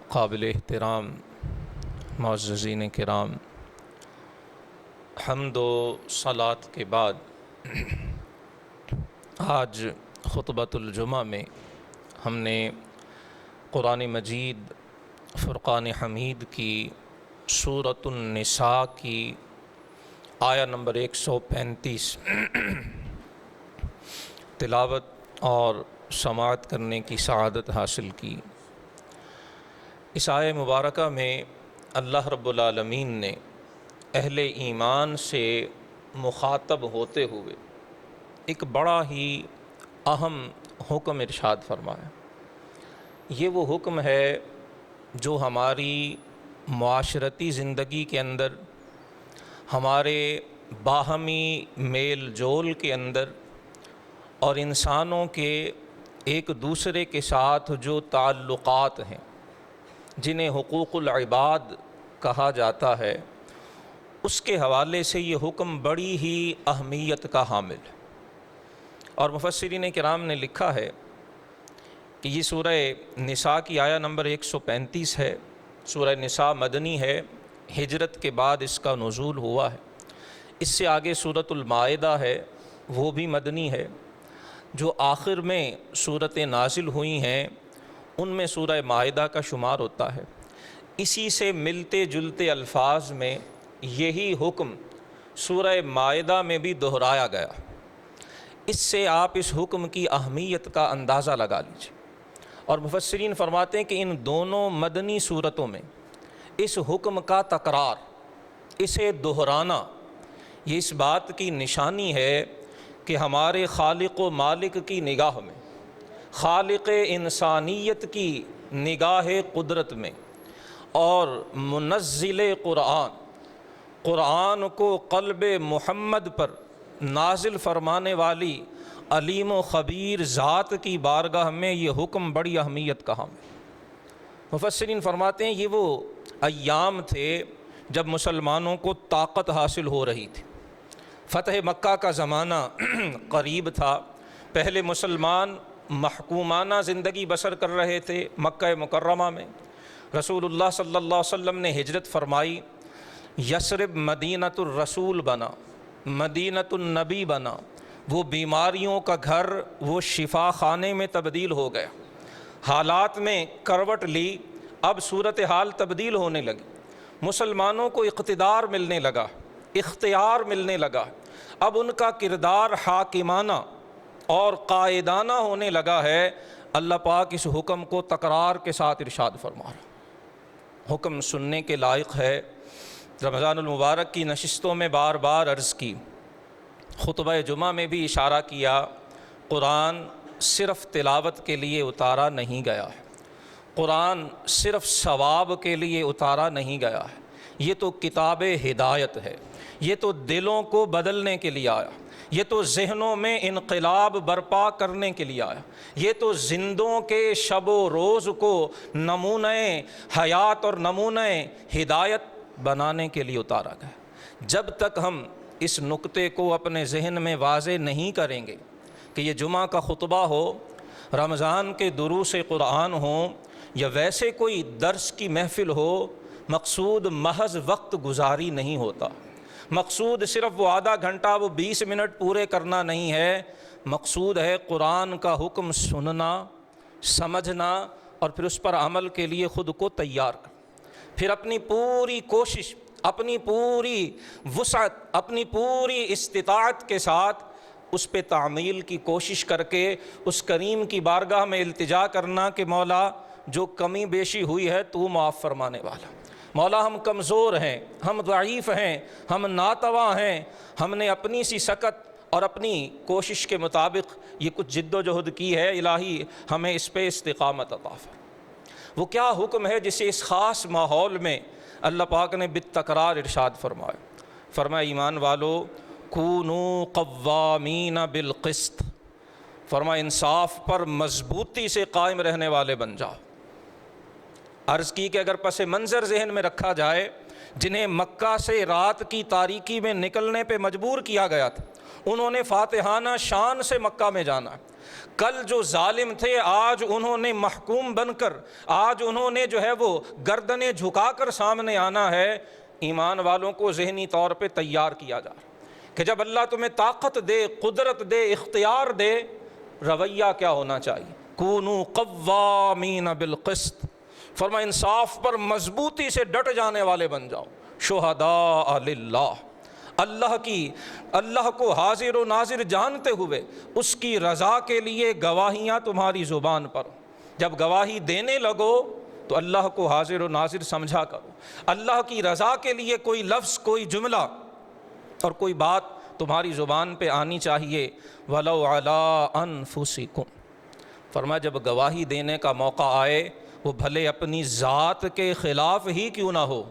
قابل احترام معززین کرام، حمد و صلات کے بعد آج خطبۃ الجمعہ میں ہم نے قرآن مجید فرقان حمید کی سورۃ النساء کی آیہ نمبر 135 تلاوت اور سماعت کرنے کی سعادت حاصل کی۔ اس آیہ مبارکہ میں اللہ رب العالمین نے اہل ایمان سے مخاطب ہوتے ہوئے ایک بڑا ہی اہم حکم ارشاد فرمایا۔ یہ وہ حکم ہے جو ہماری معاشرتی زندگی کے اندر، ہمارے باہمی میل جول کے اندر اور انسانوں کے ایک دوسرے کے ساتھ جو تعلقات ہیں، جنہیں حقوق العباد کہا جاتا ہے، اس کے حوالے سے یہ حکم بڑی ہی اہمیت کا حامل ہے۔ اور مفسرین کرام نے لکھا ہے کہ یہ سورہ نساء کی آیہ نمبر 135 ہے۔ سورہ نساء مدنی ہے، ہجرت کے بعد اس کا نزول ہوا ہے۔ اس سے آگے سورۃ المائدہ ہے، وہ بھی مدنی ہے۔ جو آخر میں سورتیں نازل ہوئی ہیں ان میں سورہ مائدہ کا شمار ہوتا ہے۔ اسی سے ملتے جلتے الفاظ میں یہی حکم سورہ مائدہ میں بھی دہرایا گیا۔ اس سے آپ اس حکم کی اہمیت کا اندازہ لگا لیجیے۔ اور مفسرین فرماتے ہیں کہ ان دونوں مدنی صورتوں میں اس حکم کا تکرار، اسے دہرانا، یہ اس بات کی نشانی ہے کہ ہمارے خالق و مالک کی نگاہ میں، خالق انسانیت کی نگاہ قدرت میں، اور منزل قرآن کو قلب محمد پر نازل فرمانے والی علیم و خبیر ذات کی بارگاہ میں یہ حکم بڑی اہمیت کا حامل ہے۔ مفسرین فرماتے ہیں یہ وہ ایام تھے جب مسلمانوں کو طاقت حاصل ہو رہی تھی۔ فتح مکہ کا زمانہ قریب تھا۔ پہلے مسلمان محکومانہ زندگی بسر کر رہے تھے مکہ مکرمہ میں۔ رسول اللہ صلی اللہ علیہ وسلم نے ہجرت فرمائی، یثرب مدینۃ الرسول بنا، مدینۃ النبی بنا۔ وہ بیماریوں کا گھر، وہ شفا خانے میں تبدیل ہو گیا۔ حالات میں کروٹ لی، اب صورتحال تبدیل ہونے لگی۔ مسلمانوں کو اقتدار ملنے لگا، اختیار ملنے لگا۔ اب ان کا کردار حاکمانہ اور قائدانہ ہونے لگا ہے۔ اللہ پاک اس حکم کو تکرار کے ساتھ ارشاد فرما رہا۔ حکم سننے کے لائق ہے۔ رمضان المبارک کی نشستوں میں بار بار عرض کی، خطبہ جمعہ میں بھی اشارہ کیا، قرآن صرف تلاوت کے لیے اتارا نہیں گیا ہے، قرآن صرف ثواب کے لیے اتارا نہیں گیا ہے، یہ تو کتاب ہدایت ہے، یہ تو دلوں کو بدلنے کے لیے آیا، یہ تو ذہنوں میں انقلاب برپا کرنے کے لیے آیا، یہ تو زندوں کے شب و روز کو نمونہ حیات اور نمونہ ہدایت بنانے کے لیے اتارا گیا۔ جب تک ہم اس نقطے کو اپنے ذہن میں واضح نہیں کریں گے کہ یہ جمعہ کا خطبہ ہو، رمضان کے دروس قرآن ہوں، یا ویسے کوئی درس کی محفل ہو، مقصود محض وقت گزاری نہیں ہوتا۔ مقصود صرف وہ آدھا گھنٹہ، وہ 20 منٹ پورے کرنا نہیں ہے۔ مقصود ہے قرآن کا حکم سننا، سمجھنا، اور پھر اس پر عمل کے لیے خود کو تیار کرنا۔ پھر اپنی پوری کوشش، اپنی پوری وسعت، اپنی پوری استطاعت کے ساتھ اس پہ تعمیل کی کوشش کر کے اس کریم کی بارگاہ میں التجا کرنا کہ مولا جو کمی بیشی ہوئی ہے تو معاف فرمانے والا۔ مولا ہم کمزور ہیں، ہم ضعیف ہیں، ہم ناتواں ہیں، ہم نے اپنی سی سکت اور اپنی کوشش کے مطابق یہ کچھ جد و جہد کی ہے، الہی ہمیں اس پہ استقامت عطا فرما۔ وہ کیا حکم ہے جسے اس خاص ماحول میں اللہ پاک نے بالتکرار ارشاد فرمایا۔ فرمایا ایمان والو کونوا قوامین بالقسط، فرمایا انصاف پر مضبوطی سے قائم رہنے والے بن جاؤ۔ عرض کی کہ اگر پس منظر ذہن میں رکھا جائے، جنہیں مکہ سے رات کی تاریکی میں نکلنے پہ مجبور کیا گیا تھا، انہوں نے فاتحانہ شان سے مکہ میں جانا، کل جو ظالم تھے آج انہوں نے محکوم بن کر، آج انہوں نے جو ہے وہ گردنیں جھکا کر سامنے آنا ہے۔ ایمان والوں کو ذہنی طور پہ تیار کیا جا رہا کہ جب اللہ تمہیں طاقت دے، قدرت دے، اختیار دے، رویہ کیا ہونا چاہیے؟ کونوا قوامین بالقسط، فرمایا انصاف پر مضبوطی سے ڈٹ جانے والے بن جاؤ۔ شہداء للہ، اللہ کو حاضر و ناظر جانتے ہوئے اس کی رضا کے لیے گواہیاں تمہاری زبان پر۔ جب گواہی دینے لگو تو اللہ کو حاضر و ناظر سمجھا کرو۔ اللہ کی رضا کے لیے کوئی لفظ، کوئی جملہ اور کوئی بات تمہاری زبان پہ آنی چاہیے۔ وَلَوْ عَلَىٰ أَنفُسِكُمْ، فرمایا جب گواہی دینے کا موقع آئے وہ بھلے اپنی ذات کے خلاف ہی کیوں نہ ہو،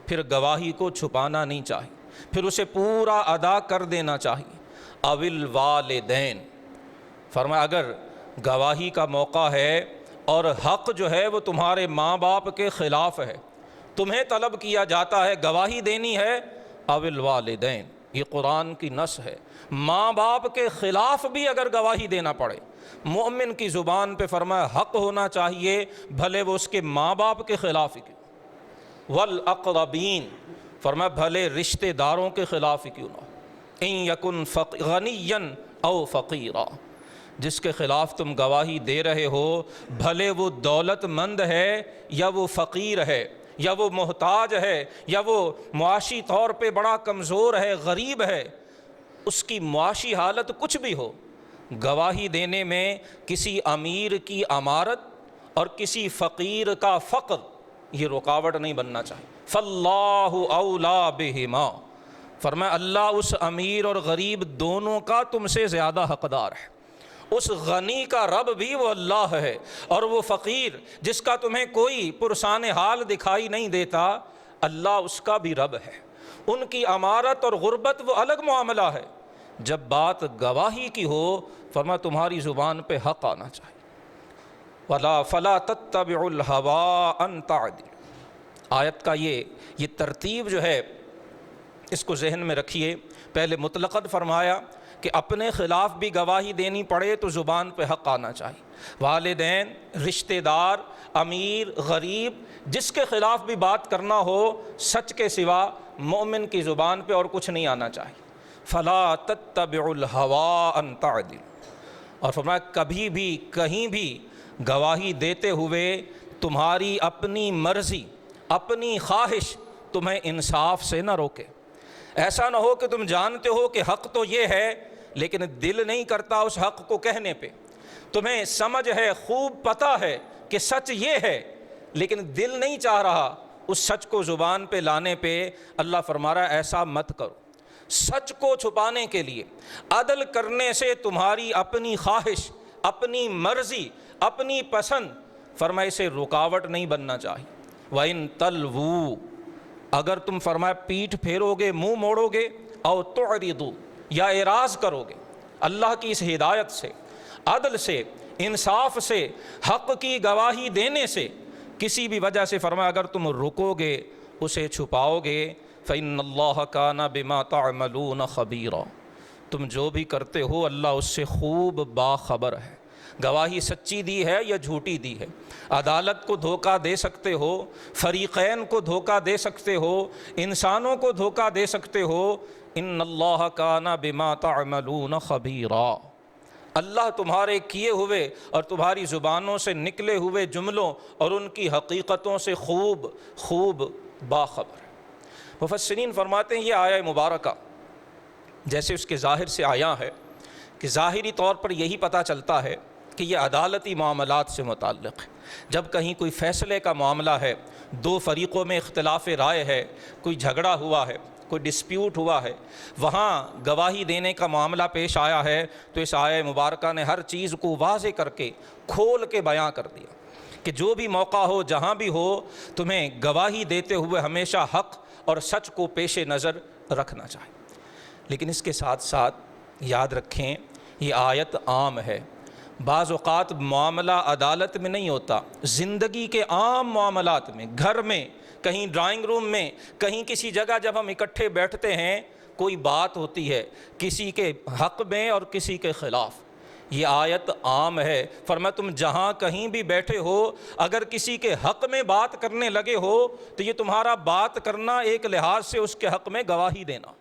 پھر گواہی کو چھپانا نہیں چاہیے، پھر اسے پورا ادا کر دینا چاہیے۔ اَوِ الْوَالِدَيْنِ، فرمایا اگر گواہی کا موقع ہے اور حق جو ہے وہ تمہارے ماں باپ کے خلاف ہے، تمہیں طلب کیا جاتا ہے گواہی دینی ہے، اَوِ الْوَالِدَيْنِ، یہ قرآن کی نص ہے، ماں باپ کے خلاف بھی اگر گواہی دینا پڑے، مومن کی زبان پہ فرمایا حق ہونا چاہیے، بھلے وہ اس کے ماں باپ کے خلاف ہی کیوں۔ والاقربین، فرمایا بھلے رشتہ داروں کے خلاف ہی کیوں نہ ہو۔ ان یکن غنیا او فقیرا، جس کے خلاف تم گواہی دے رہے ہو بھلے وہ دولت مند ہے یا وہ فقیر ہے یا وہ محتاج ہے یا وہ معاشی طور پہ بڑا کمزور ہے، غریب ہے، اس کی معاشی حالت کچھ بھی ہو، گواہی دینے میں کسی امیر کی امارت اور کسی فقیر کا فقر یہ رکاوٹ نہیں بننا چاہیے۔ فاللہ اولیٰ بہما، فرمایا اللہ اس امیر اور غریب دونوں کا تم سے زیادہ حقدار ہے۔ اس غنی کا رب بھی وہ اللہ ہے، اور وہ فقیر جس کا تمہیں کوئی پرسان حال دکھائی نہیں دیتا، اللہ اس کا بھی رب ہے۔ ان کی امارت اور غربت وہ الگ معاملہ ہے، جب بات گواہی کی ہو فرمایا تمہاری زبان پہ حق آنا چاہیے۔ فلا تتبعوا الهوى ان تعدلوا، آیت کا یہ ترتیب جو ہے اس کو ذہن میں رکھیے۔ پہلے مطلقاً فرمایا کہ اپنے خلاف بھی گواہی دینی پڑے تو زبان پہ حق آنا چاہیے۔ والدین، رشتہ دار، امیر، غریب، جس کے خلاف بھی بات کرنا ہو سچ کے سوا مومن کی زبان پہ اور کچھ نہیں آنا چاہیے۔ فلا تتبعوا الهوى ان تعدلوا، اور فرمایا کبھی بھی کہیں بھی گواہی دیتے ہوئے تمہاری اپنی مرضی، اپنی خواہش تمہیں انصاف سے نہ روکے۔ ایسا نہ ہو کہ تم جانتے ہو کہ حق تو یہ ہے لیکن دل نہیں کرتا اس حق کو کہنے پہ، تمہیں سمجھ ہے، خوب پتہ ہے کہ سچ یہ ہے لیکن دل نہیں چاہ رہا اس سچ کو زبان پہ لانے پہ۔ اللہ فرما رہا ہے ایسا مت کرو۔ سچ کو چھپانے کے لیے، عدل کرنے سے تمہاری اپنی خواہش، اپنی مرضی، اپنی پسند، فرمائے سے رکاوٹ نہیں بننا چاہیے۔ وَإِن تَلْوُوا، اگر تم فرمایا پیٹھ پھیرو گے، منہ موڑو گے، او تعرضوا، یا اعراض کرو گے اللہ کی اس ہدایت سے، عدل سے، انصاف سے، حق کی گواہی دینے سے، کسی بھی وجہ سے فرمایا اگر تم رکو گے، اسے چھپاؤ گے، فَإِنَّ اللَّهَ كَانَ بِمَا تَعْمَلُونَ خَبِيرًا، تم جو بھی کرتے ہو اللہ اس سے خوب باخبر ہے۔ گواہی سچی دی ہے یا جھوٹی دی ہے، عدالت کو دھوکہ دے سکتے ہو، فریقین کو دھوکہ دے سکتے ہو، انسانوں کو دھوکہ دے سکتے ہو۔ ان اللہ کان بما تعملون خبیرا، اللہ تمہارے کیے ہوئے اور تمہاری زبانوں سے نکلے ہوئے جملوں اور ان کی حقیقتوں سے خوب باخبر ہے۔ مفسرین فرماتے ہیں یہ آیہ مبارکہ جیسے اس کے ظاہر سے آیا ہے کہ ظاہری طور پر یہی پتہ چلتا ہے کہ یہ عدالتی معاملات سے متعلق ہے۔ جب کہیں کوئی فیصلے کا معاملہ ہے، دو فریقوں میں اختلاف رائے ہے، کوئی جھگڑا ہوا ہے، کوئی ڈسپیوٹ ہوا ہے، وہاں گواہی دینے کا معاملہ پیش آیا ہے، تو اس آیہ مبارکہ نے ہر چیز کو واضح کر کے کھول کے بیان کر دیا کہ جو بھی موقع ہو، جہاں بھی ہو، تمہیں گواہی دیتے ہوئے ہمیشہ حق اور سچ کو پیش نظر رکھنا چاہیے۔ لیکن اس کے ساتھ ساتھ یاد رکھیں یہ آیت عام ہے، بعض اوقات معاملہ عدالت میں نہیں ہوتا، زندگی کے عام معاملات میں، گھر میں، کہیں ڈرائنگ روم میں، کہیں کسی جگہ جب ہم اکٹھے بیٹھتے ہیں، کوئی بات ہوتی ہے کسی کے حق میں اور کسی کے خلاف، یہ آیت عام ہے۔ فرمایا تم جہاں کہیں بھی بیٹھے ہو، اگر کسی کے حق میں بات کرنے لگے ہو تو یہ تمہارا بات کرنا ایک لحاظ سے اس کے حق میں گواہی دینا،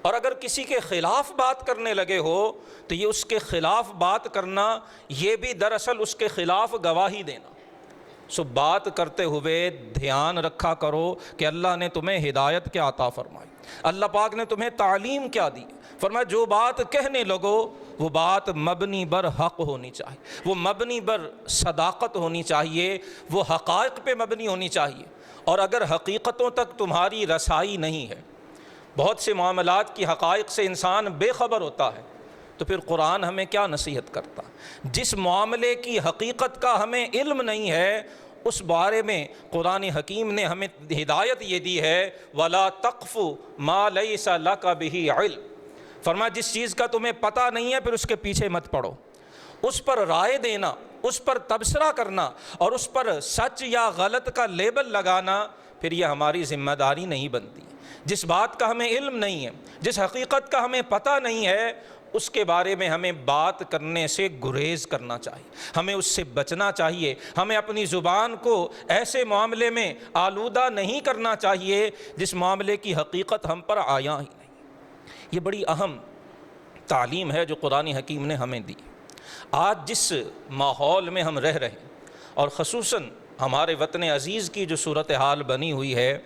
اور اگر کسی کے خلاف بات کرنے لگے ہو تو یہ اس کے خلاف بات کرنا، یہ بھی دراصل اس کے خلاف گواہی دینا۔ سو بات کرتے ہوئے دھیان رکھا کرو کہ اللہ نے تمہیں ہدایت کیا عطا فرمائی، اللہ پاک نے تمہیں تعلیم کیا دی۔ فرمایا جو بات کہنے لگو وہ بات مبنی بر حق ہونی چاہیے، وہ مبنی بر صداقت ہونی چاہیے، وہ حقائق پہ مبنی ہونی چاہیے۔ اور اگر حقیقتوں تک تمہاری رسائی نہیں ہے، بہت سے معاملات کی حقائق سے انسان بے خبر ہوتا ہے، تو پھر قرآن ہمیں کیا نصیحت کرتا؟ جس معاملے کی حقیقت کا ہمیں علم نہیں ہے، اس بارے میں قرآن حکیم نے ہمیں ہدایت یہ دی ہے، وَلَا تَقْفُ مَا لَيْسَ لَكَ بِهِ عِلْمٌ۔ فرمایا جس چیز کا تمہیں پتہ نہیں ہے پھر اس کے پیچھے مت پڑو، اس پر رائے دینا، اس پر تبصرہ کرنا اور اس پر سچ یا غلط کا لیبل لگانا، پھر یہ ہماری ذمہ داری نہیں بنتی۔ جس بات کا ہمیں علم نہیں ہے، جس حقیقت کا ہمیں پتہ نہیں ہے، اس کے بارے میں ہمیں بات کرنے سے گریز کرنا چاہیے، ہمیں اس سے بچنا چاہیے، ہمیں اپنی زبان کو ایسے معاملے میں آلودہ نہیں کرنا چاہیے جس معاملے کی حقیقت ہم پر آیا ہی نہیں۔ یہ بڑی اہم تعلیم ہے جو قرآن حکیم نے ہمیں دی۔ آج جس ماحول میں ہم رہ رہے ہیں، اور خصوصاً ہمارے وطن عزیز کی جو صورتحال بنی ہوئی ہے،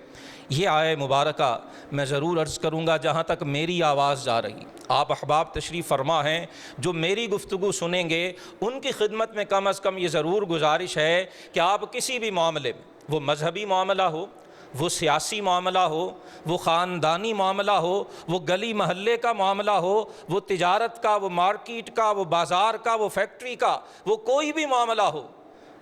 یہ آیہ مبارکہ میں ضرور عرض کروں گا جہاں تک میری آواز جا رہی۔ آپ احباب تشریف فرما ہیں، جو میری گفتگو سنیں گے ان کی خدمت میں کم از کم یہ ضرور گزارش ہے کہ آپ کسی بھی معاملے میں، وہ مذہبی معاملہ ہو، وہ سیاسی معاملہ ہو، وہ خاندانی معاملہ ہو، وہ گلی محلے کا معاملہ ہو، وہ تجارت کا، وہ مارکیٹ کا، وہ بازار کا، وہ فیکٹری کا، وہ کوئی بھی معاملہ ہو،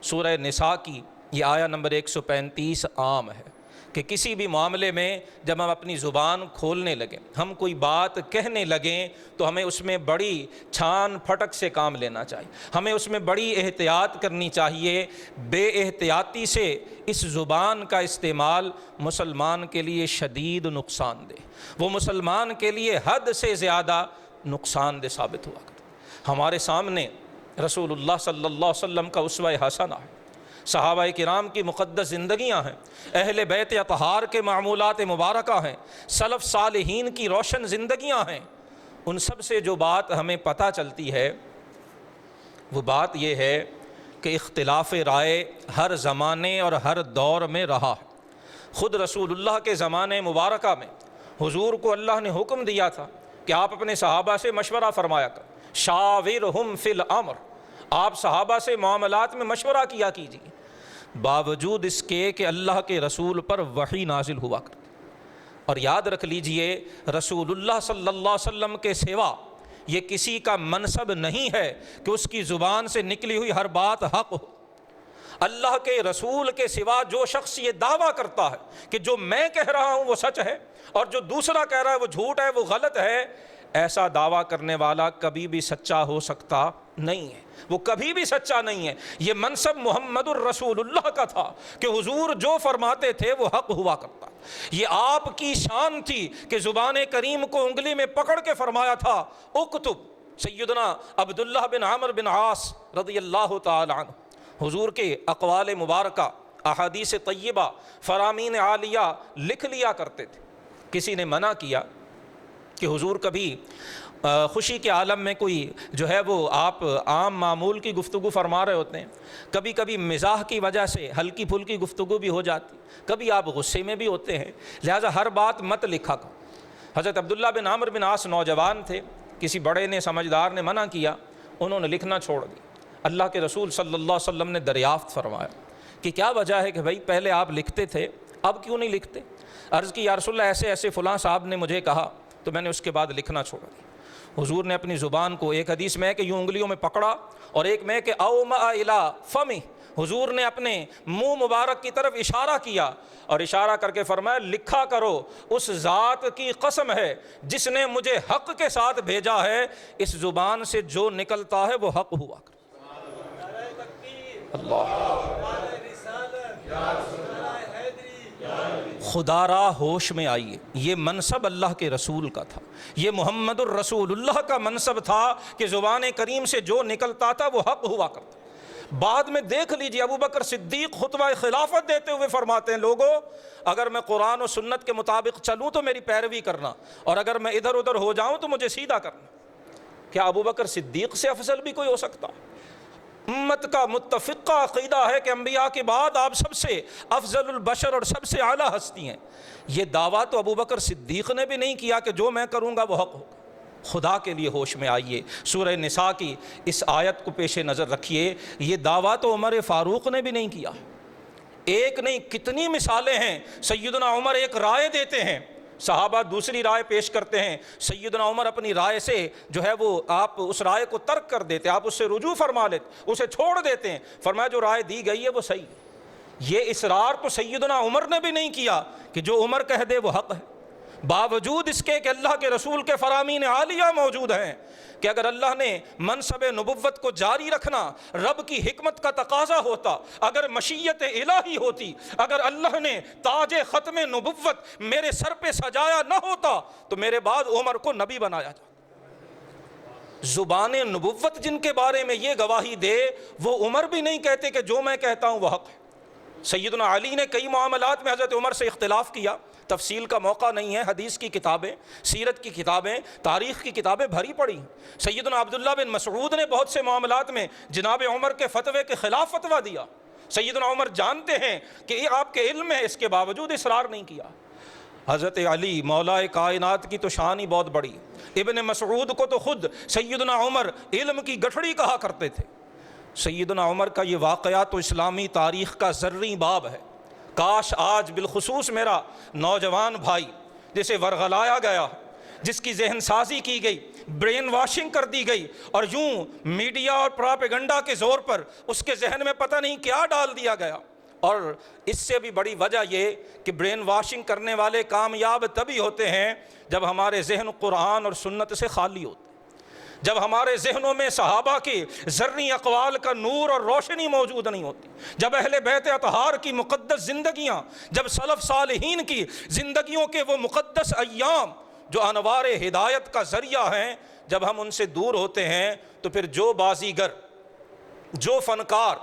سورہ نساء کی یہ آیہ نمبر 135 عام ہے کہ کسی بھی معاملے میں جب ہم اپنی زبان کھولنے لگیں، ہم کوئی بات کہنے لگیں، تو ہمیں اس میں بڑی چھان پھٹک سے کام لینا چاہیے، ہمیں اس میں بڑی احتیاط کرنی چاہیے۔ بے احتیاطی سے اس زبان کا استعمال مسلمان کے لیے شدید نقصان دہ، وہ مسلمان کے لیے حد سے زیادہ نقصان دہ ثابت ہوا کرتا۔ ہمارے سامنے رسول اللہ صلی اللہ علیہ وسلم کا اسوہ حسنہ ہے، صحابہ کرام کی مقدس زندگیاں ہیں، اہل بیت اطہار کے معمولات مبارکہ ہیں، سلف صالحین کی روشن زندگیاں ہیں۔ ان سب سے جو بات ہمیں پتہ چلتی ہے وہ بات یہ ہے کہ اختلاف رائے ہر زمانے اور ہر دور میں رہا ہے۔ خود رسول اللہ کے زمانے مبارکہ میں حضور کو اللہ نے حکم دیا تھا کہ آپ اپنے صحابہ سے مشورہ فرمایا کر، شاورہم فی الامر، آپ صحابہ سے معاملات میں مشورہ کیا کیجیے، باوجود اس کے کہ اللہ کے رسول پر وحی نازل ہوا کرتی۔ اور یاد رکھ لیجئے رسول اللہ صلی اللہ علیہ وسلم کے سوا یہ کسی کا منصب نہیں ہے کہ اس کی زبان سے نکلی ہوئی ہر بات حق ہو۔ اللہ کے رسول کے سوا جو شخص یہ دعویٰ کرتا ہے کہ جو میں کہہ رہا ہوں وہ سچ ہے اور جو دوسرا کہہ رہا ہے وہ جھوٹ ہے، وہ غلط ہے، ایسا دعویٰ کرنے والا کبھی بھی سچا ہو سکتا نہیں ہے، وہ کبھی بھی سچا نہیں ہے۔ یہ منصب محمد الرسول اللہ کا تھا کہ حضور جو فرماتے تھے وہ حق ہوا کرتا۔ یہ آپ کی شان تھی کہ زبان کریم کو انگلی میں پکڑ کے فرمایا تھا اکتب۔ سیدنا عبداللہ بن عمرو بن عاص رضی اللہ تعالی عنہ حضور کے اقوال مبارکہ، احادیث طیبہ، فرامین عالیہ لکھ لیا کرتے تھے۔ کسی نے منع کیا کہ حضور کبھی خوشی کے عالم میں کوئی جو ہے وہ آپ عام معمول کی گفتگو فرما رہے ہوتے ہیں، کبھی کبھی مزاح کی وجہ سے ہلکی پھلکی گفتگو بھی ہو جاتی، کبھی آپ غصے میں بھی ہوتے ہیں، لہٰذا ہر بات مت لکھا کرو۔ حضرت عبداللہ بن عمرو بن عاص نوجوان تھے، کسی بڑے نے سمجھدار نے منع کیا، انہوں نے لکھنا چھوڑ دیا۔ اللہ کے رسول صلی اللہ علیہ وسلم نے دریافت فرمایا کہ کیا وجہ ہے کہ بھائی پہلے آپ لکھتے تھے اب کیوں نہیں لکھتے؟ عرض کی یا رسول اللہ ایسے ایسے فلاں صاحب نے مجھے کہا تو میں نے اس کے بعد لکھنا چھوڑا دیا۔ حضور نے اپنی زبان کو ایک حدیث میں ہے کہ یوں انگلیوں میں پکڑا اور ایک میں کہ اوما الی فمی، حضور نے اپنے منہ مبارک کی طرف اشارہ کیا اور اشارہ کر کے فرمایا لکھا کرو، اس ذات کی قسم ہے جس نے مجھے حق کے ساتھ بھیجا ہے، اس زبان سے جو نکلتا ہے وہ حق ہوا کر۔ اللہ خدا را ہوش میں آئیے، یہ منصب اللہ کے رسول کا تھا، یہ محمد الرسول اللہ کا منصب تھا کہ زبان کریم سے جو نکلتا تھا وہ حق ہوا کرتا۔ بعد میں دیکھ لیجئے ابو بکر صدیق خطبہ خلافت دیتے ہوئے فرماتے ہیں، لوگوں اگر میں قرآن و سنت کے مطابق چلوں تو میری پیروی کرنا، اور اگر میں ادھر ادھر ہو جاؤں تو مجھے سیدھا کرنا۔ کیا ابو بکر صدیق سے افضل بھی کوئی ہو سکتا؟ امت کا متفقہ عقیدہ ہے کہ انبیاء کے بعد آپ سب سے افضل البشر اور سب سے اعلیٰ ہستی ہیں۔ یہ دعویٰ تو ابو بکر صدیق نے بھی نہیں کیا کہ جو میں کروں گا وہ حق ہوگا۔ خدا کے لیے ہوش میں آئیے۔ سورہ نساء کی اس آیت کو پیش نظر رکھیے، یہ دعویٰ تو عمر فاروق نے بھی نہیں کیا۔ ایک نہیں کتنی مثالیں ہیں۔ سیدنا عمر ایک رائے دیتے ہیں، صحابہ دوسری رائے پیش کرتے ہیں، سیدنا عمر اپنی رائے سے جو ہے وہ آپ اس رائے کو ترک کر دیتے، آپ اس سے رجوع فرما لیتے، اسے چھوڑ دیتے ہیں۔ فرمایا جو رائے دی گئی ہے وہ صحیح ہے۔ یہ اصرار تو سیدنا عمر نے بھی نہیں کیا کہ جو عمر کہہ دے وہ حق ہے، باوجود اس کے کہ اللہ کے رسول کے فرامین عالیہ موجود ہیں کہ اگر اللہ نے منصب نبوت کو جاری رکھنا رب کی حکمت کا تقاضا ہوتا، اگر مشیت الہی ہوتی، اگر اللہ نے تاج ختم نبوت میرے سر پہ سجایا نہ ہوتا تو میرے بعد عمر کو نبی بنایا جاتا۔ زبان نبوت جن کے بارے میں یہ گواہی دے وہ عمر بھی نہیں کہتے کہ جو میں کہتا ہوں وہ حق ہے۔ سیدنا علی نے کئی معاملات میں حضرت عمر سے اختلاف کیا، تفصیل کا موقع نہیں ہے، حدیث کی کتابیں، سیرت کی کتابیں، تاریخ کی کتابیں بھری پڑی ہیں۔ سیدنا عبداللہ بن مسعود نے بہت سے معاملات میں جناب عمر کے فتوے کے خلاف فتویٰ دیا۔ سیدنا عمر جانتے ہیں کہ یہ آپ کے علم ہے، اس کے باوجود اصرار نہیں کیا۔ حضرت علی مولا کائنات کی تو شان ہی بہت بڑی، ابن مسعود کو تو خود سیدنا عمر علم کی گٹھڑی کہا کرتے تھے۔ سیدنا عمر کا یہ واقعہ تو اسلامی تاریخ کا زرعی باب ہے۔ کاش آج بالخصوص میرا نوجوان بھائی جسے ورغلایا گیا، جس کی ذہن سازی کی گئی، برین واشنگ کر دی گئی، اور یوں میڈیا اور پراپیگنڈا کے زور پر اس کے ذہن میں پتہ نہیں کیا ڈال دیا گیا۔ اور اس سے بھی بڑی وجہ یہ کہ برین واشنگ کرنے والے کامیاب تبھی ہوتے ہیں جب ہمارے ذہن قرآن اور سنت سے خالی ہوتے، جب ہمارے ذہنوں میں صحابہ کے زرعی اقوال کا نور اور روشنی موجود نہیں ہوتی، جب اہل بیت اطہار کی مقدس زندگیاں، جب سلف صالحین کی زندگیوں کے وہ مقدس ایام جو انوار ہدایت کا ذریعہ ہیں، جب ہم ان سے دور ہوتے ہیں تو پھر جو بازیگر، جو فنکار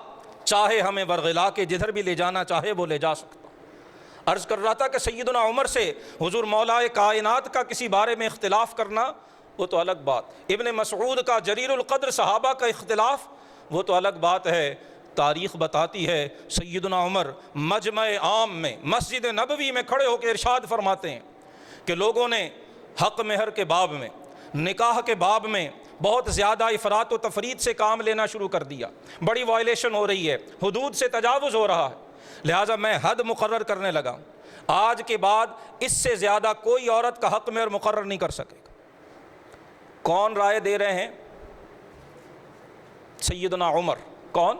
چاہے ہمیں ورغلا کے جدھر بھی لے جانا چاہے وہ لے جا سکتا۔ عرض کر رہا تھا کہ سیدنا عمر سے حضور مولا کائنات کا کسی بارے میں اختلاف کرنا وہ تو الگ بات، ابن مسعود کا جریر القدر صحابہ کا اختلاف وہ تو الگ بات ہے۔ تاریخ بتاتی ہے سیدنا عمر مجمع عام میں مسجد نبوی میں کھڑے ہو کے ارشاد فرماتے ہیں کہ لوگوں نے حق مہر کے باب میں، نکاح کے باب میں بہت زیادہ افراط و تفرید سے کام لینا شروع کر دیا، بڑی وائلیشن ہو رہی ہے، حدود سے تجاوز ہو رہا ہے، لہٰذا میں حد مقرر کرنے لگا، آج کے بعد اس سے زیادہ کوئی عورت کا حق مہر مقرر نہیں کر سکے گا۔ کون رائے دے رہے ہیں؟ سیدنا عمر۔ کون؟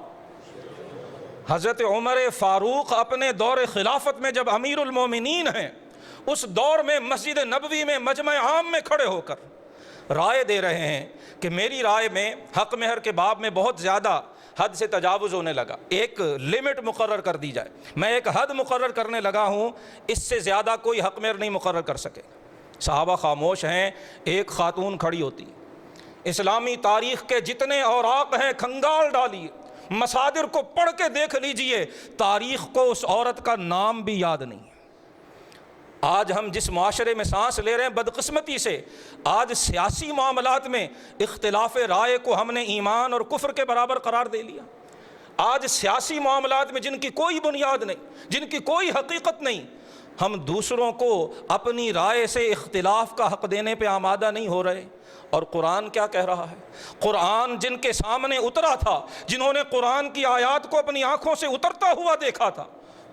حضرت عمر فاروق اپنے دور خلافت میں جب امیر المومنین ہیں، اس دور میں مسجد نبوی میں مجمع عام میں کھڑے ہو کر رائے دے رہے ہیں کہ میری رائے میں حق مہر کے باب میں بہت زیادہ حد سے تجاوز ہونے لگا، ایک لمٹ مقرر کر دی جائے، میں ایک حد مقرر کرنے لگا ہوں، اس سے زیادہ کوئی حق مہر نہیں مقرر کر سکے۔ صحابہ خاموش ہیں، ایک خاتون کھڑی ہوتی، اسلامی تاریخ کے جتنے اوراق ہیں کھنگال ڈالیے، مصادر کو پڑھ کے دیکھ لیجئے، تاریخ کو اس عورت کا نام بھی یاد نہیں۔ آج ہم جس معاشرے میں سانس لے رہے ہیں بدقسمتی سے، آج سیاسی معاملات میں اختلاف رائے کو ہم نے ایمان اور کفر کے برابر قرار دے لیا۔ آج سیاسی معاملات میں جن کی کوئی بنیاد نہیں، جن کی کوئی حقیقت نہیں، ہم دوسروں کو اپنی رائے سے اختلاف کا حق دینے پہ آمادہ نہیں ہو رہے۔ اور قرآن کیا کہہ رہا ہے؟ قرآن جن کے سامنے اترا تھا، جنہوں نے قرآن کی آیات کو اپنی آنکھوں سے اترتا ہوا دیکھا تھا،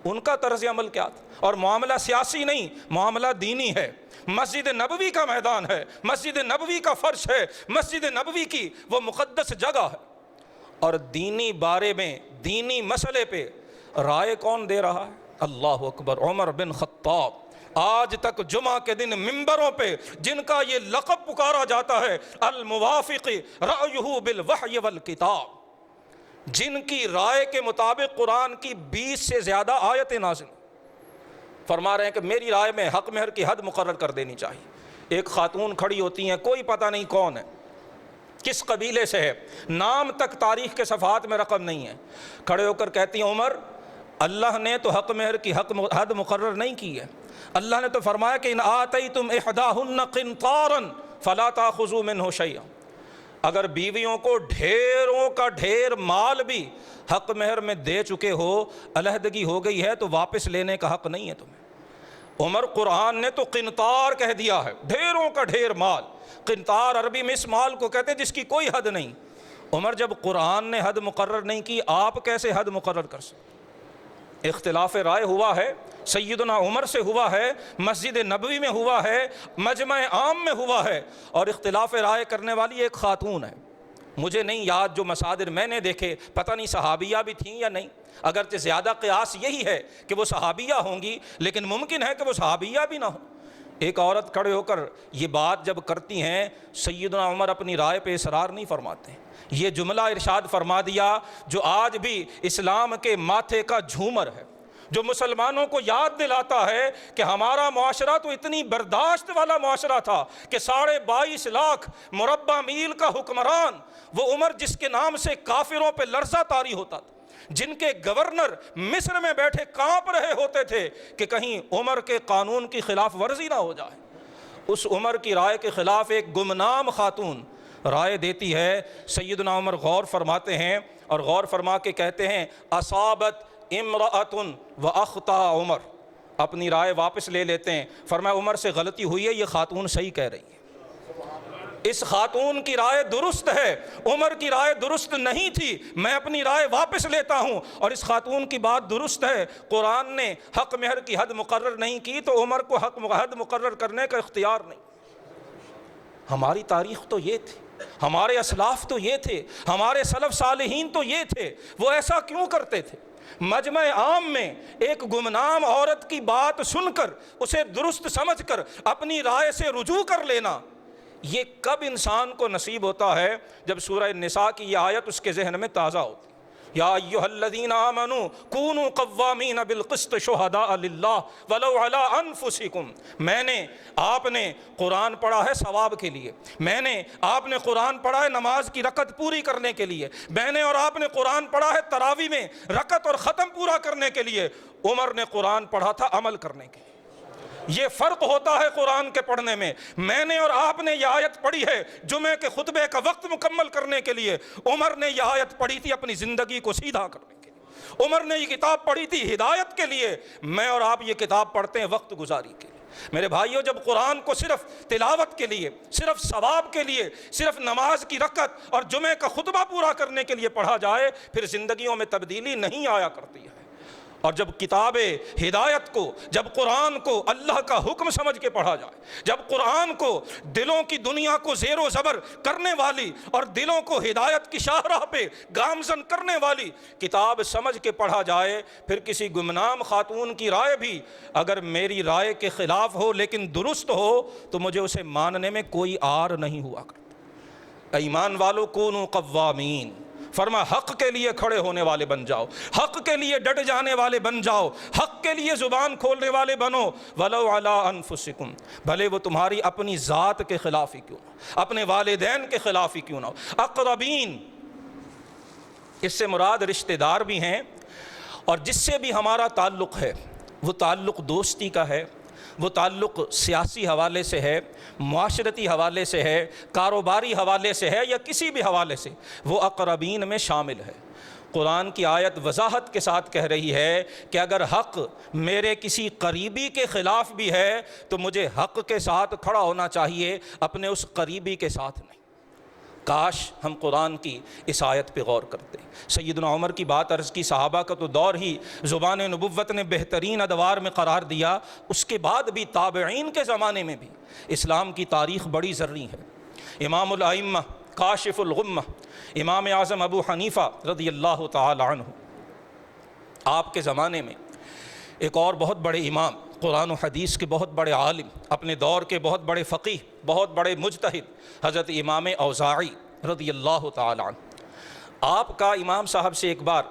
ان کا طرز عمل کیا تھا؟ اور معاملہ سیاسی نہیں، معاملہ دینی ہے۔ مسجد نبوی کا میدان ہے، مسجد نبوی کا فرش ہے، مسجد نبوی کی وہ مقدس جگہ ہے، اور دینی بارے میں، دینی مسئلے پہ رائے کون دے رہا ہے؟ اللہ اکبر، عمر بن خطاب۔ آج تک جمعہ کے دن ممبروں پہ جن کا یہ لقب پکارا جاتا ہے الموافق رأیہ بالوحی والکتاب، جن کی رائے کے مطابق قرآن کی 20 سے زیادہ آیتیں نازل، فرما رہے ہیں کہ میری رائے میں حق مہر کی حد مقرر کر دینی چاہیے۔ ایک خاتون کھڑی ہوتی ہیں، کوئی پتہ نہیں کون ہے، کس قبیلے سے ہے، نام تک تاریخ کے صفحات میں رقم نہیں ہے، کھڑے ہو کر کہتی ہیں عمر اللہ نے تو حق مہر کی حد مقرر نہیں کی ہے، اللہ نے تو فرمایا کہ ان آتیتم احداہن قنطارا فلا تاخذوا منہ شیئا، اگر بیویوں کو ڈھیروں کا ڈھیر مال بھی حق مہر میں دے چکے ہو، علیحدگی ہو گئی ہے تو واپس لینے کا حق نہیں ہے تمہیں۔ عمر قرآن نے تو قنطار کہہ دیا ہے، ڈھیروں کا ڈھیر مال، قنطار عربی میں اس مال کو کہتے ہیں جس کی کوئی حد نہیں۔ عمر جب قرآن نے حد مقرر نہیں کی، آپ کیسے حد مقرر کر سکتے؟ اختلاف رائے ہوا ہے، سیدنا عمر سے ہوا ہے، مسجد نبوی میں ہوا ہے، مجمع عام میں ہوا ہے، اور اختلاف رائے کرنے والی ایک خاتون ہے۔ مجھے نہیں یاد، جو مصادر میں نے دیکھے پتہ نہیں صحابیہ بھی تھیں یا نہیں، اگرچہ زیادہ قیاس یہی ہے کہ وہ صحابیہ ہوں گی، لیکن ممکن ہے کہ وہ صحابیہ بھی نہ ہوں۔ ایک عورت کھڑے ہو کر یہ بات جب کرتی ہیں، سیدنا عمر اپنی رائے پہ اصرار نہیں فرماتے، یہ جملہ ارشاد فرما دیا جو آج بھی اسلام کے ماتھے کا جھومر ہے، جو مسلمانوں کو یاد دلاتا ہے کہ ہمارا معاشرہ تو اتنی برداشت والا معاشرہ تھا کہ 22.5 لاکھ مربع میل کا حکمران وہ عمر، جس کے نام سے کافروں پہ لرزہ طاری ہوتا تھا، جن کے گورنر مصر میں بیٹھے کانپ رہے ہوتے تھے کہ کہیں عمر کے قانون کی خلاف ورزی نہ ہو جائے، اس عمر کی رائے کے خلاف ایک گمنام خاتون رائے دیتی ہے۔ سیدنا عمر غور فرماتے ہیں اور غور فرما کے کہتے ہیں اصابت امرأۃ واخطا عمر، اپنی رائے واپس لے لیتے ہیں، فرمایا عمر سے غلطی ہوئی ہے، یہ خاتون صحیح کہہ رہی ہے، اس خاتون کی رائے درست ہے، عمر کی رائے درست نہیں تھی، میں اپنی رائے واپس لیتا ہوں، اور اس خاتون کی بات درست ہے، قرآن نے حق مہر کی حد مقرر نہیں کی تو عمر کو حد مقرر کرنے کا اختیار نہیں۔ ہماری تاریخ تو یہ تھی، ہمارے اسلاف تو یہ تھے، ہمارے سلف صالحین تو یہ تھے، وہ ایسا کیوں کرتے تھے؟ مجمع عام میں ایک گمنام عورت کی بات سن کر اسے درست سمجھ کر اپنی رائے سے رجوع کر لینا، یہ کب انسان کو نصیب ہوتا ہے؟ جب سورہ النساء کی یہ آیت اس کے ذہن میں تازہ ہوتی، یا ایھا الذین آمنوا کونوا قوامین بالقسط شہداء للہ ولو علی انفسکم، آپ نے قرآن پڑھا ہے ثواب کے لیے، آپ نے قرآن پڑھا ہے نماز کی رکعت پوری کرنے کے لیے، میں نے اور آپ نے قرآن پڑھا ہے تراویح میں رکعت اور ختم پورا کرنے کے لیے، عمر نے قرآن پڑھا تھا عمل کرنے کے لیے۔ یہ فرق ہوتا ہے قرآن کے پڑھنے میں نے اور آپ نے یہ آیت پڑھی ہے جمعے کے خطبے کا وقت مکمل کرنے کے لیے، عمر نے یہ آیت پڑھی تھی اپنی زندگی کو سیدھا کرنے کے لیے، عمر نے یہ کتاب پڑھی تھی ہدایت کے لیے، میں اور آپ یہ کتاب پڑھتے ہیں وقت گزاری کے لیے۔ میرے بھائیوں، جب قرآن کو صرف تلاوت کے لیے، صرف ثواب کے لیے، صرف نماز کی رکعت اور جمعے کا خطبہ پورا کرنے کے لیے پڑھا جائے، پھر زندگیوں میں تبدیلی نہیں آیا کرتی ہے۔ اور جب کتاب ہدایت کو، جب قرآن کو اللہ کا حکم سمجھ کے پڑھا جائے، جب قرآن کو دلوں کی دنیا کو زیر و زبر کرنے والی اور دلوں کو ہدایت کی شاہراہ پہ گامزن کرنے والی کتاب سمجھ کے پڑھا جائے، پھر کسی گمنام خاتون کی رائے بھی اگر میری رائے کے خلاف ہو لیکن درست ہو تو مجھے اسے ماننے میں کوئی آر نہیں ہوا کرتا۔ ایمان والو کونوا قوامین، فرما حق کے لیے کھڑے ہونے والے بن جاؤ، حق کے لیے ڈٹ جانے والے بن جاؤ، حق کے لیے زبان کھولنے والے بنو، ولو علی انفسکم، بھلے وہ تمہاری اپنی ذات کے خلاف ہی کیوں نہ، اپنے والدین کے خلاف ہی کیوں نہ ہو۔ اقربین، اس سے مراد رشتہ دار بھی ہیں، اور جس سے بھی ہمارا تعلق ہے وہ تعلق دوستی کا ہے، وہ تعلق سیاسی حوالے سے ہے، معاشرتی حوالے سے ہے، کاروباری حوالے سے ہے، یا کسی بھی حوالے سے، وہ اقربین میں شامل ہے۔ قرآن کی آیت وضاحت کے ساتھ کہہ رہی ہے کہ اگر حق میرے کسی قریبی کے خلاف بھی ہے تو مجھے حق کے ساتھ کھڑا ہونا چاہیے، اپنے اس قریبی کے ساتھ نہیں۔ کاش ہم قرآن کی اس آیت پہ غور کرتے۔ سیدنا عمر کی بات عرض کی، صحابہ کا تو دور ہی زبان نبوت نے بہترین ادوار میں قرار دیا، اس کے بعد بھی تابعین کے زمانے میں بھی اسلام کی تاریخ بڑی زرعی ہے۔ امام الائمہ، کاشف الغمہ، امام اعظم ابو حنیفہ رضی اللہ تعالی عنہ، آپ کے زمانے میں ایک اور بہت بڑے امام، قرآن و حدیث کے بہت بڑے عالم، اپنے دور کے بہت بڑے فقیہ، بہت بڑے مجتہد، حضرت امام اوزاعی رضی اللہ تعالی عنہ۔ آپ کا امام صاحب سے ایک بار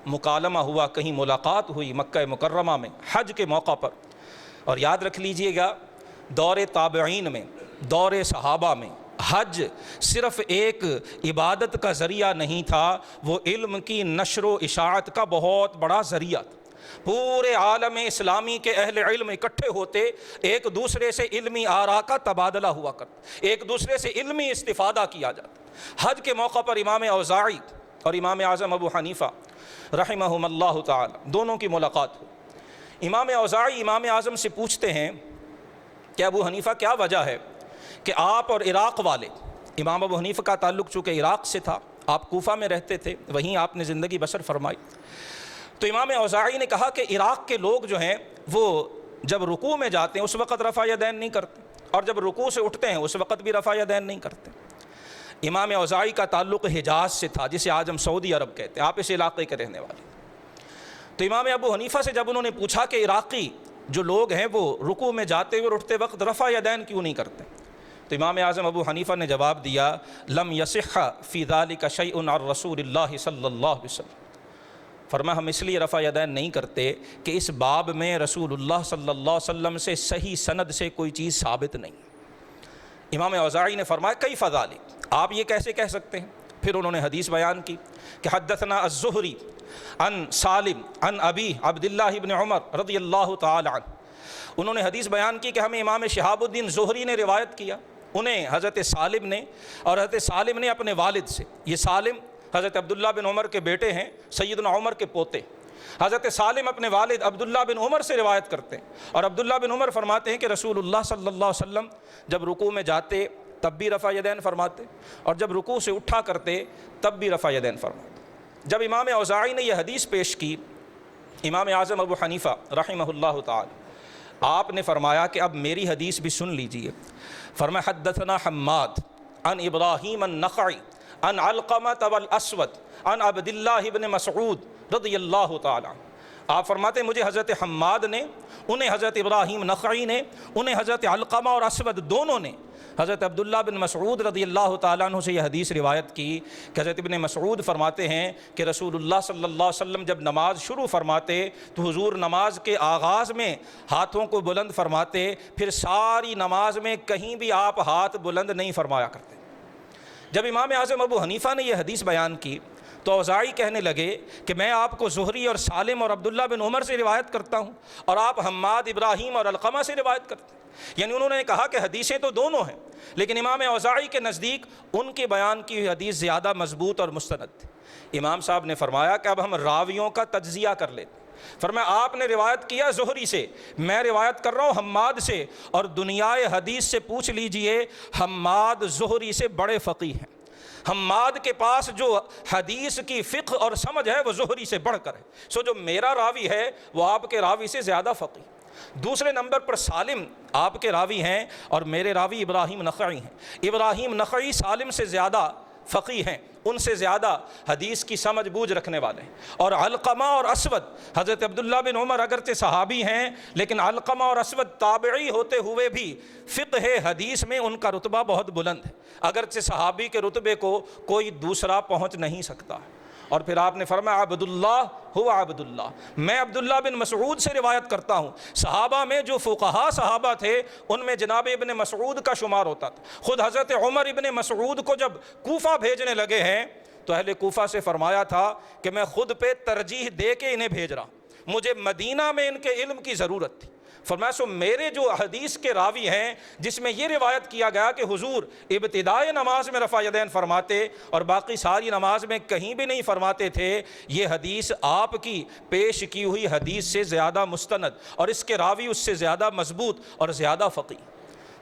مکالمہ ہوا، کہیں ملاقات ہوئی مکہ مکرمہ میں حج کے موقع پر۔ اور یاد رکھ لیجئے گا، دور تابعین میں، دور صحابہ میں حج صرف ایک عبادت کا ذریعہ نہیں تھا، وہ علم کی نشر و اشاعت کا بہت بڑا ذریعہ تھا۔ پورے عالم اسلامی کے اہل علم اکٹھے ہوتے، ایک دوسرے سے علمی آراء کا تبادلہ ہوا کرتا، ایک دوسرے سے علمی استفادہ کیا جاتا۔ حج کے موقع پر امام اوزاعی اور امام اعظم ابو حنیفہ رحمہم اللہ تعالی دونوں کی ملاقات ہوئی۔ امام اوزاعی امام اعظم سے پوچھتے ہیں کہ ابو حنیفہ کیا وجہ ہے کہ آپ اور عراق والے، امام ابو حنیفہ کا تعلق چونکہ عراق سے تھا، آپ کوفہ میں رہتے تھے، وہیں آپ نے زندگی بسر فرمائی، تو امام اوزاعی نے کہا کہ عراق کے لوگ جو ہیں وہ جب رکوع میں جاتے ہیں اس وقت رفع یدین نہیں کرتے، اور جب رکوع سے اٹھتے ہیں اس وقت بھی رفع یدین نہیں کرتے۔ امام اوزاعی کا تعلق حجاز سے تھا، جسے آج ہم سعودی عرب کہتے ہیں، آپ اس علاقے کے رہنے والے۔ تو امام ابو حنیفہ سے جب انہوں نے پوچھا کہ عراقی جو لوگ ہیں وہ رکوع میں جاتے ہوئے اور اٹھتے وقت رفع یدین کیوں نہیں کرتے، تو امام اعظم ابو حنیفہ نے جواب دیا، لم یصح فی ذلک شیء عن رسول اللہ صلی اللہ علیہ وسلم، فرمایا ہم اس لیے رفع یدین نہیں کرتے کہ اس باب میں رسول اللہ صلی اللہ علیہ وسلم سے صحیح سند سے کوئی چیز ثابت نہیں۔ امام اوزاعی نے فرمایا کیف ذلک، آپ یہ کیسے کہہ سکتے ہیں؟ پھر انہوں نے حدیث بیان کی کہ حدثنا الزہری عن سالم عن ابی عبداللہ بن عمر رضی اللہ تعالی عنہ، انہوں نے حدیث بیان کی کہ ہمیں امام شہاب الدین زہری نے روایت کیا، انہیں حضرت سالم نے، اور حضرت سالم نے اپنے والد سے، یہ سالم حضرت عبداللہ بن عمر کے بیٹے ہیں، سیدنا عمر کے پوتے، حضرت سالم اپنے والد عبداللہ بن عمر سے روایت کرتے ہیں، اور عبداللہ بن عمر فرماتے ہیں کہ رسول اللہ صلی اللہ علیہ وسلم جب رکوع میں جاتے تب بھی رفع یدین فرماتے، اور جب رکوع سے اٹھا کرتے تب بھی رفع یدین فرماتے۔ جب امام اوزاعی نے یہ حدیث پیش کی، امام اعظم ابو حنیفہ رحمہ اللہ تعالی، آپ نے فرمایا کہ اب میری حدیث بھی سن لیجئے۔ فرمایا حدثنا حماد عن ابراہیم النخعی عن علقمہ والاسود عن عبداللہ بن مسعود رضی اللہ تعالی عنہ، آپ فرماتے ہیں مجھے حضرت حماد نے، انہیں حضرت ابراہیم نخعی نے، انہیں حضرت علقمہ اور اسود دونوں نے حضرت عبداللہ بن مسعود رضی اللہ تعالیٰ عنہ سے یہ حدیث روایت کی کہ حضرت ابن مسعود فرماتے ہیں کہ رسول اللہ صلی اللہ علیہ وسلم جب نماز شروع فرماتے تو حضور نماز کے آغاز میں ہاتھوں کو بلند فرماتے، پھر ساری نماز میں کہیں بھی آپ ہاتھ بلند نہیں فرمایا کرتے۔ جب امام اعظم ابو حنیفہ نے یہ حدیث بیان کی تو اوزاعی کہنے لگے کہ میں آپ کو زہری اور سالم اور عبداللہ بن عمر سے روایت کرتا ہوں، اور آپ حماد، ابراہیم اور علقمہ سے روایت کرتے ہیں۔ یعنی انہوں نے کہا کہ حدیثیں تو دونوں ہیں، لیکن امام اوزاعی کے نزدیک ان کے بیان کی ہوئی حدیث زیادہ مضبوط اور مستند تھی۔ امام صاحب نے فرمایا کہ اب ہم راویوں کا تجزیہ کر لیتے۔ فرمایا آپ نے روایت کیا زہری سے، میں روایت کر رہا ہوں حماد سے، اور دنیائے حدیث سے پوچھ لیجئے، حماد زہری سے بڑے فقیہ ہیں۔ حماد کے پاس جو حدیث کی فقہ اور سمجھ ہے وہ زہری سے بڑھ کر ہے، سو جو میرا راوی ہے وہ آپ کے راوی سے زیادہ فقیہ۔ دوسرے نمبر پر سالم آپ کے راوی ہیں اور میرے راوی ابراہیم نخعی ہیں۔ ابراہیم نخعی سالم سے زیادہ فقیہ ہیں، ان سے زیادہ حدیث کی سمجھ بوجھ رکھنے والے ہیں۔ اور علقمہ اور اسود، حضرت عبداللہ بن عمر اگرچہ صحابی ہیں لیکن علقمہ اور اسود تابعی ہوتے ہوئے بھی فقہ حدیث میں ان کا رتبہ بہت بلند ہے، اگرچہ صحابی کے رتبے کو کوئی دوسرا پہنچ نہیں سکتا۔ اور پھر آپ نے فرمایا عبداللہ ہوا عبداللہ، میں عبداللہ بن مسعود سے روایت کرتا ہوں۔ صحابہ میں جو فقہا صحابہ تھے ان میں جناب ابن مسعود کا شمار ہوتا تھا۔ خود حضرت عمر ابن مسعود کو جب کوفہ بھیجنے لگے ہیں تو اہل کوفہ سے فرمایا تھا کہ میں خود پہ ترجیح دے کے انہیں بھیج رہا ہوں، مجھے مدینہ میں ان کے علم کی ضرورت تھی۔ فرمایا سو میرے جو حدیث کے راوی ہیں جس میں یہ روایت کیا گیا کہ حضور ابتدائے نماز میں رفع یدین فرماتے اور باقی ساری نماز میں کہیں بھی نہیں فرماتے تھے، یہ حدیث آپ کی پیش کی ہوئی حدیث سے زیادہ مستند اور اس کے راوی اس سے زیادہ مضبوط اور زیادہ فقیہ۔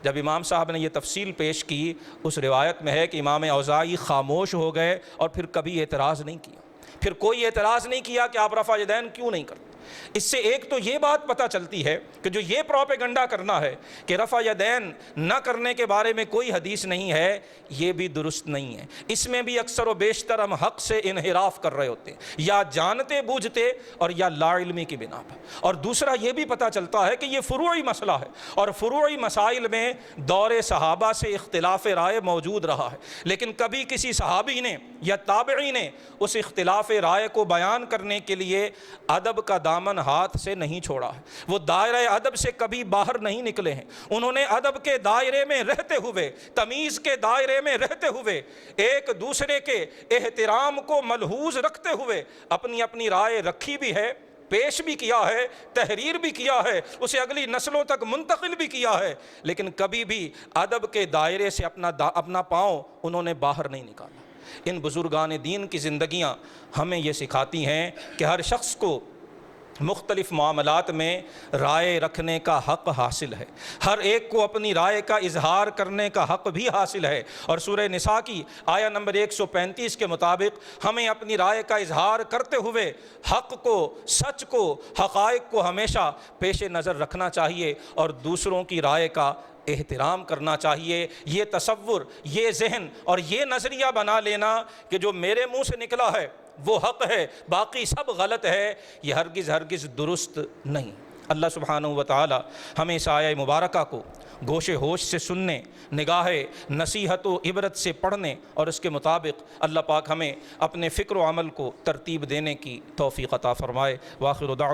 جب امام صاحب نے یہ تفصیل پیش کی، اس روایت میں ہے کہ امام اوزاعی خاموش ہو گئے اور پھر کبھی اعتراض نہیں کیا، پھر کوئی اعتراض نہیں کیا کہ آپ رفع یدین کیوں نہیں کرتے۔ اس سے ایک تو یہ بات پتہ چلتی ہے کہ جو یہ پروپیگنڈا کرنا ہے کہ رفع یدین نہ کرنے کے بارے میں کوئی حدیث نہیں ہے، یہ بھی درست نہیں ہے۔ اس میں بھی اکثر و بیشتر ہم حق سے انحراف کر رہے ہوتے ہیں، یا جانتے بوجھتے اور یا لا علمی کی بنا پر۔ اور دوسرا یہ بھی پتہ چلتا ہے کہ یہ فروعی مسئلہ ہے، اور فروعی مسائل میں دور صحابہ سے اختلاف رائے موجود رہا ہے، لیکن کبھی کسی صحابی نے یا تابعی نے اس اختلاف رائے کو بیان کرنے کے لیے ادب کا دامن ہاتھ سے نہیں چھوڑا ہے، وہ دائرہ ادب سے کبھی باہر نہیں نکلے ہیں۔ انہوں نے ادب کے دائرے میں رہتے ہوئے، تمیز کے دائرے میں رہتے ہوئے، ایک دوسرے کے احترام کو ملحوظ رکھتے ہوئے اپنی اپنی رائے رکھی بھی ہے، پیش بھی کیا ہے، تحریر بھی کیا ہے، اسے اگلی نسلوں تک منتقل بھی کیا ہے، لیکن کبھی بھی ادب کے دائرے سے اپنا پاؤں انہوں نے باہر نہیں نکالا۔ ان بزرگان دین کی زندگیاں ہمیں یہ سکھاتی ہیں کہ ہر شخص کو مختلف معاملات میں رائے رکھنے کا حق حاصل ہے، ہر ایک کو اپنی رائے کا اظہار کرنے کا حق بھی حاصل ہے، اور سورہ نساء کی آیہ نمبر 135 کے مطابق ہمیں اپنی رائے کا اظہار کرتے ہوئے حق کو، سچ کو، حقائق کو ہمیشہ پیش نظر رکھنا چاہیے اور دوسروں کی رائے کا احترام کرنا چاہیے۔ یہ تصور، یہ ذہن اور یہ نظریہ بنا لینا کہ جو میرے منہ سے نکلا ہے وہ حق ہے، باقی سب غلط ہے، یہ ہرگز درست نہیں۔ اللہ سبحانہ و تعالی ہمیں اس آیہ مبارکہ کو گوش ہوش سے سننے، نگاہ نصیحت و عبرت سے پڑھنے اور اس کے مطابق اللہ پاک ہمیں اپنے فکر و عمل کو ترتیب دینے کی توفیق عطا فرمائے۔ وآخر دعوانا